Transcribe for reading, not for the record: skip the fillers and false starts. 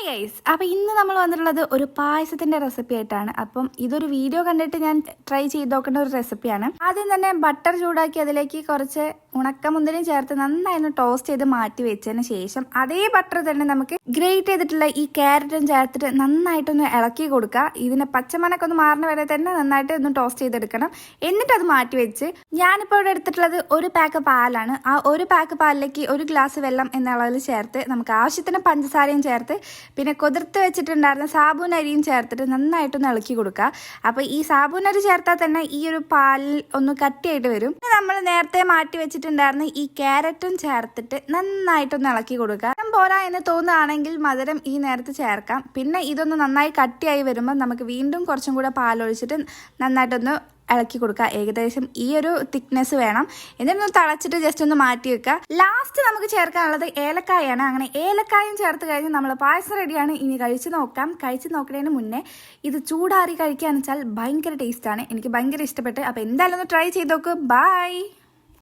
Guys, അപ്പോൾ ഇന്ന് നമ്മൾ വന്നിട്ടുള്ളത് ഒരു പായസത്തിന്റെ റെസിപ്പി ആയിട്ടാണ്. അപ്പം ഇതൊരു വീഡിയോ കണ്ടിട്ട് ഞാൻ ട്രൈ ചെയ്ത് നോക്കേണ്ട ഒരു റെസിപ്പിയാണ്. ആദ്യം തന്നെ ബട്ടർ ചൂടാക്കി അതിലേക്ക് കുറച്ച് ഉണക്കമുന്തിരിയും ചേർത്ത് നന്നായി ടോസ്റ്റ് ചെയ്ത് മാറ്റി വെച്ചതിന് ശേഷം അതേ ബട്ടർ തന്നെ നമുക്ക് ഗ്രേറ്റ് ചെയ്തിട്ടുള്ള ഈ ക്യാരറ്റും ചേർത്തിട്ട് നന്നായിട്ടൊന്ന് ഇളക്കി കൊടുക്കുക. ഇതിന്റെ പച്ചമണൊക്കെ ഒന്ന് മാറുന്ന വരെ തന്നെ നന്നായിട്ട് ഒന്ന് ടോസ്റ്റ് ചെയ്തെടുക്കണം. എന്നിട്ട് അത് മാറ്റി വെച്ച് ഞാനിപ്പോൾ ഇവിടെ എടുത്തിട്ടുള്ളത് ഒരു പാക്ക് പാലാണ്. ആ ഒരു പാക്ക് പാലിലേക്ക് ഒരു ഗ്ലാസ് വെള്ളം എന്ന അളവിൽ ചേർത്ത് നമുക്ക് ആവശ്യത്തിന് പഞ്ചസാരയും ചേർത്ത് പിന്നെ കുതിർത്ത് വെച്ചിട്ടുണ്ടായിരുന്ന സാബൂൻ അരിയും ചേർത്തിട്ട് നന്നായിട്ടൊന്ന് ഇളക്കി കൊടുക്കുക. അപ്പോൾ ഈ സാബൂൻ അരി ചേർത്താൽ തന്നെ ഈ ഒരു പാലിൽ ഒന്ന് കട്ടിയായിട്ട് വരും. നമ്മൾ നേരത്തെ മാറ്റി വെച്ചിട്ടുണ്ടായിരുന്ന ഈ ക്യാരറ്റും ചേർത്തിട്ട് നന്നായിട്ടൊന്ന് ഇളക്കി കൊടുക്കുക. പോരാ എന്ന് തോന്നുകയാണെങ്കിൽ മധുരം ഈ നേരത്ത് ചേർക്കാം. പിന്നെ ഇതൊന്ന് നന്നായി കട്ടിയായി വരുമ്പോൾ നമുക്ക് വീണ്ടും കുറച്ചും കൂടെ പാലൊഴിച്ചിട്ട് നന്നായിട്ടൊന്ന് ഇളക്കി കൊടുക്കുക. ഏകദേശം ഈ ഒരു തിക്നെസ് വേണം. എന്നിട്ടൊന്ന് തിളച്ചിട്ട് ജസ്റ്റ് ഒന്ന് മാറ്റി വെക്കുക. ലാസ്റ്റ് നമുക്ക് ചേർക്കാനുള്ളത് ഏലക്കായാണ്. അങ്ങനെ ഏലക്കായും ചേർത്ത് കഴിഞ്ഞ് നമ്മൾ പായസം റെഡിയാണ്. ഇനി കഴിച്ച് നോക്കാം. കഴിച്ച് നോക്കുന്നതിന് മുന്നേ ഇത് ചൂടാറി കഴിക്കുകയാണെന്ന് വെച്ചാൽ ഭയങ്കര ടേസ്റ്റാണ്. എനിക്ക് ഭയങ്കര ഇഷ്ടപ്പെട്ട്. അപ്പോൾ എന്തായാലും ഒന്ന് ട്രൈ ചെയ്ത് നോക്ക്. ബൈ.